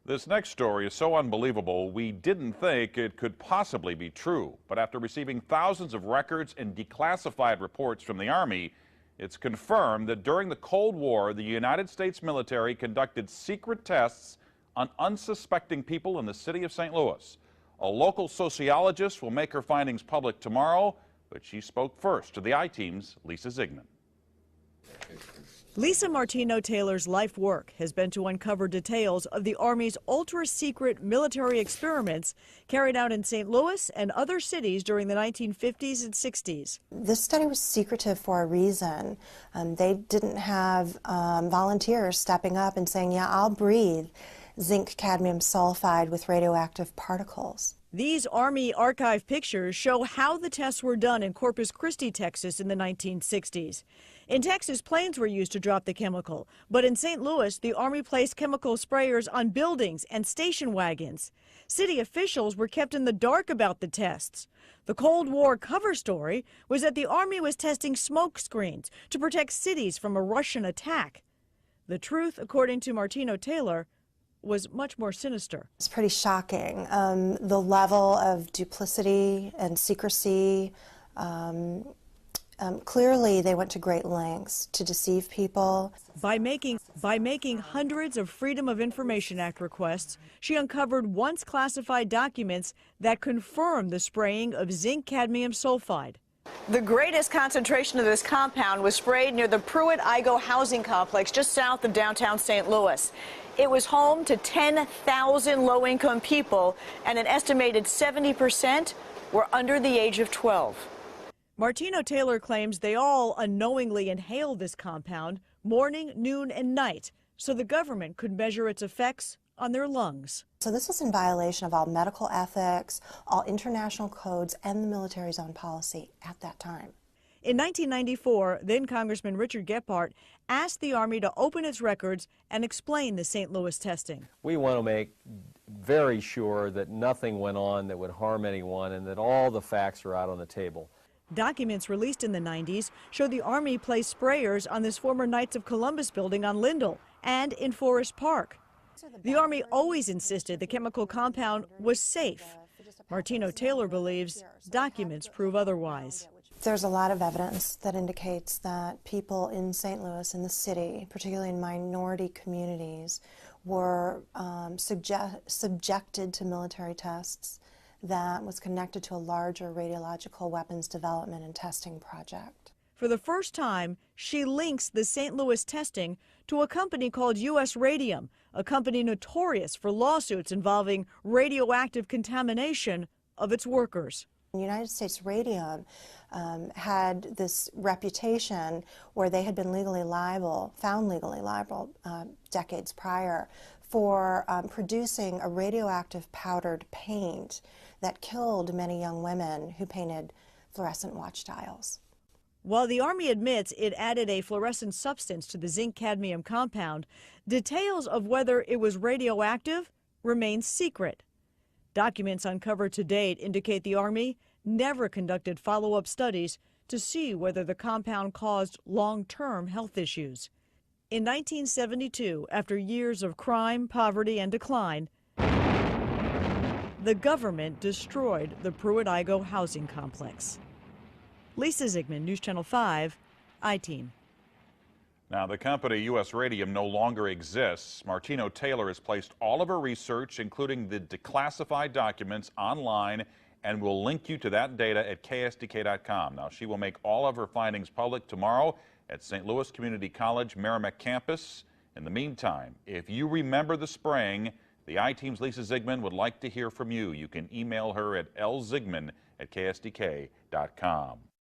This next story is so unbelievable, we didn't think it could possibly be true. But after receiving thousands of records and declassified reports from the Army, it's confirmed that during the Cold War, the United States military conducted secret tests on unsuspecting people in the city of St. Louis. A local sociologist will make her findings public tomorrow, but she spoke first to the I-Team's Lisa Ziegman. Lisa Martino Taylor's life work has been to uncover details of the Army's ultra-secret military experiments carried out in St. Louis and other cities during the 1950s and 60s. This study was secretive for a reason. They didn't have volunteers stepping up and saying, yeah, I'll breathe zinc cadmium sulfide with radioactive particles. These Army archive pictures show how the tests were done in Corpus Christi, Texas in the 1960s. In Texas, planes were used to drop the chemical, but in St. Louis, the Army placed chemical sprayers on buildings and station wagons. City officials were kept in the dark about the tests. The Cold War cover story was that the Army was testing smoke screens to protect cities from a Russian attack. The truth, according to Martino Taylor, was much more sinister. It's pretty shocking. The level of duplicity and secrecy, clearly they went to great lengths to deceive people. By making hundreds of Freedom of Information Act requests, she uncovered once classified documents that confirmed the spraying of zinc cadmium sulfide. The greatest concentration of this compound was sprayed near the Pruitt-Igoe housing complex just south of downtown St. Louis. It was home to 10,000 low-income people, and an estimated 70% were under the age of 12. Martino Taylor claims they all unknowingly inhaled this compound morning, noon, and night, so the government could measure its effects on their lungs. So this was in violation of all medical ethics, all international codes, and the military's own policy at that time. In 1994, then Congressman Richard Gephardt asked the Army to open its records and explain the St. Louis testing. We want to make very sure that nothing went on that would harm anyone and that all the facts are out on the table. Documents released in the 90s show the Army placed sprayers on this former Knights of Columbus building on Lindell and in Forest Park. The Army always insisted the chemical compound was safe. Martino Taylor believes documents prove otherwise. There's a lot of evidence that indicates that people in St. Louis, in the city, particularly in minority communities, were subjected to military tests that was connected to a larger radiological weapons development and testing project. For the first time, she links the St. Louis testing to a company called U.S. Radium, a company notorious for lawsuits involving radioactive contamination of its workers. United States Radium had this reputation where they had been found legally liable decades prior for producing a radioactive powdered paint that killed many young women who painted fluorescent watch dials. While the Army admits it added a fluorescent substance to the zinc cadmium compound, details of whether it was radioactive remain secret. Documents uncovered to date indicate the Army never conducted follow-up studies to see whether the compound caused long-term health issues. In 1972, after years of crime, poverty, and decline, the government destroyed the Pruitt-Igoe housing complex. Lisa Ziegman, News Channel 5, I-Team. Now, the company U.S. Radium no longer exists. Martino Taylor has placed all of her research, including the declassified documents, online, and will link you to that data at ksdk.com. Now, she will make all of her findings public tomorrow at St. Louis Community College Merrimack campus. In the meantime, if you remember the spraying, the I-Team's Lisa Ziegman would like to hear from you. You can email her at lziegman@ksdk.com.